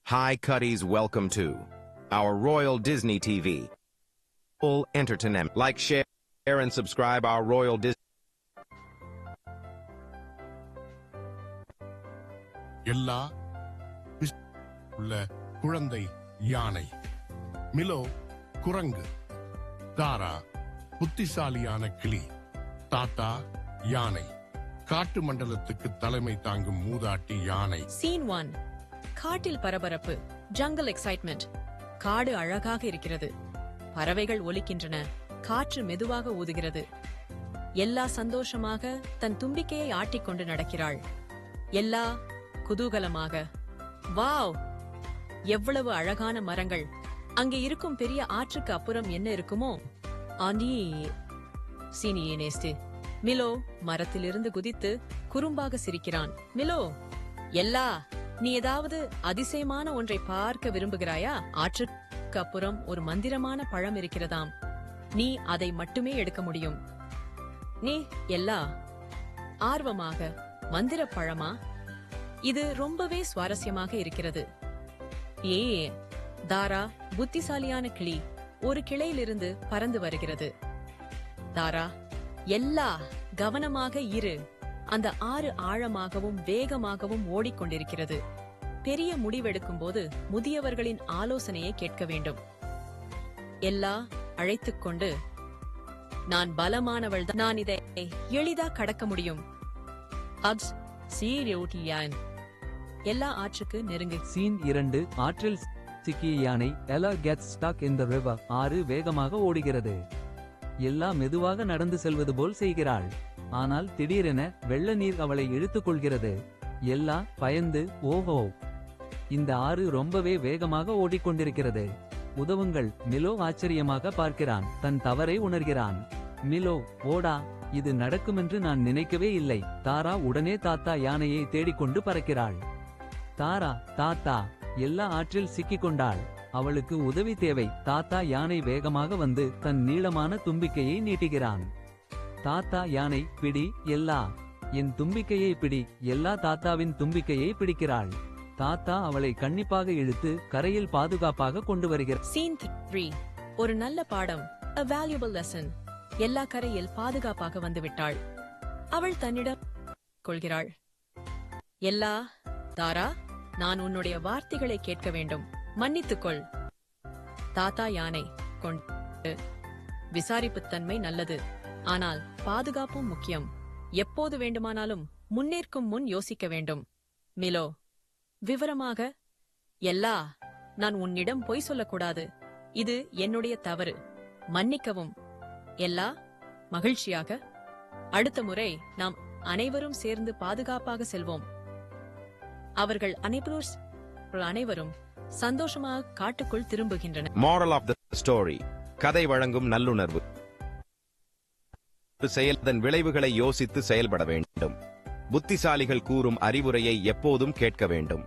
Hi Cuddies, welcome to our Royal Disney TV. Full entertainment. Like, share and subscribe our Royal Disney. எல்லா உள்ள குழந்தை யானை, மிலோ குரங்கு, தாரா புத்திசாலியான கிளி, தாத்தா யானை, காட்டு மண்டலத்துக்கு தலைமை தாங்கும் மூதாட்டி யானை. சீன் 1. காட்டில் பரபரப்பு, ஜங்கல் எக்ஸைட்மெண்ட். காடு அழகாக இருக்கிறது, பறவைகள் ஒலிக்கின்றன, காற்று மெதுவாக ஊதுகிறது. எல்லா சந்தோஷமாக தன் தும்பிக்கையை ஆட்டிக்கொண்டு நடக்கிறாள். எல்லா குதூகலமாக, வாவ், எவ்வளவு அழகான மரங்கள்! அங்கே இருக்கும் பெரிய ஆற்றுக்கு அப்புறம் என்ன இருக்குமோ? ஆண்டி சீனியே நேஸ்து. மிலோ மரத்திலிருந்து குதித்து குறும்பாக சிரிக்கிறான். மிலோ, எல்லா, நீ ஏதாவது அதிசயமான ஒன்றை பார்க்க விரும்புகிறாயா? ஆற்றுக்கு அப்புறம் ஒரு மந்திரமான பழம் இருக்கிறதாம். நீ அதை மட்டுமே எடுக்க முடியும். நீ எல்லா ஆர்வமாக, மந்திர பழமா? இது ரொம்பவே சுவாரஸ்யமாக இருக்கிறது. ஏ தாரா புத்திசாலியான கிளி ஒரு கிளையிலிருந்து பறந்து வருகிறது. தாரா, எல்லா கவனமாக இரு. அந்த ஆறு ஆழமாகவும் வேகமாகவும் ஓடிக்கொண்டிருக்கிறது. பெரிய முடிவெடுக்கும் போது முதியவர்களின் ஆலோசனையை கேட்க வேண்டும். எல்லா அழைத்துக்கொண்டு, நான் பலமானவள், நான் இதை எளிதா கடக்க முடியும். அப்ஸ் சீரியோட்டியான். எல்லா ஆற்றுக்கு நெருங்கு. சீன் 2. ஆற்றில் சிக்கிய யானை எலா gets stuck in the river. ஆறு வேகமாக ஓடுகிறது. எல்லா மெதுவாக நடந்து செல்வது போல் செய்கிறாள். ஆனால் திடீரென வெள்ள நீர் அவளை இழுத்துக் கொள்கிறது. எல்லா பயந்து, ஓஹோ, இந்த ஆறு ரொம்பவே வேகமாக ஓடிக்கொண்டிருக்கிறது, உதவுங்கள். மிலோ ஆச்சரியமாக பார்க்கிறான். தன் தவறை உணர்கிறான். மிலோ, ஓடா, இது நடக்குமென்று நான் நினைக்கவே இல்லை. தாரா உடனே தாத்தா யானையை தேடிக்கொண்டு பறக்கிறாள். தாரா, தாத்தா, எல்லா ஆற்றில் சிக்கிக்கொண்டாள். அவளுக்கு உதவி தேவை. தாத்தா யானை வேகமாக வந்து தன் நீளமான தும்பிக்கையை நீட்டுகிறான். தாத்தா யானை, பிடி எல்லா, என் தும்பிக்கையை பிடி. எல்லா தாத்தாவின் தும்பிக்கையை பிடிக்கிறாள். தாத்தா அவளை கண்ணிப்பாக இழுத்து கரையில் பாதுகாப்பாக கொண்டு வருகிறார். சீன் 3. ஒரு நல்ல பாடம், a valuable lesson. எல்லா கரையில் பாதுகாப்பாக வந்துவிட்டாள். அவள் தன்னிடம் கொள்கிறாள். எல்லா, தாரா, நான் உன்னுடைய வார்த்தைகளை கேட்க வேண்டும், மன்னித்துக்கொள். தாத்தா யானை கொண்டு, விசாரிப்புத்தன்மை நல்லது, ஆனால் பாதுகாப்பும் முக்கியம். எப்போது வேண்டுமானாலும் முன்னேற்கும் முன் யோசிக்க வேண்டும். மிலோ, விவரமாக, எல்லா, நான் உன்னிடம் பொய் சொல்லக்கூடாது, இது என்னுடைய தவறு, மன்னிக்கவும். எல்லா மகிழ்ச்சியாக, அடுத்த முறை நாம் அனைவரும் சேர்ந்து பாதுகாப்பாக செல்வோம். அவர்கள் அனைவரும் சந்தோஷமாக காட்டுக்குள் திரும்புகின்றனர். Moral of the story. கதை வழங்கும் நல்லுணர்வு. செயல்தன் விளைவுகளை யோசித்து செயல்பட வேண்டும். புத்திசாலிகள் கூறும் அறிவுரையை எப்போதும் கேட்க வேண்டும்.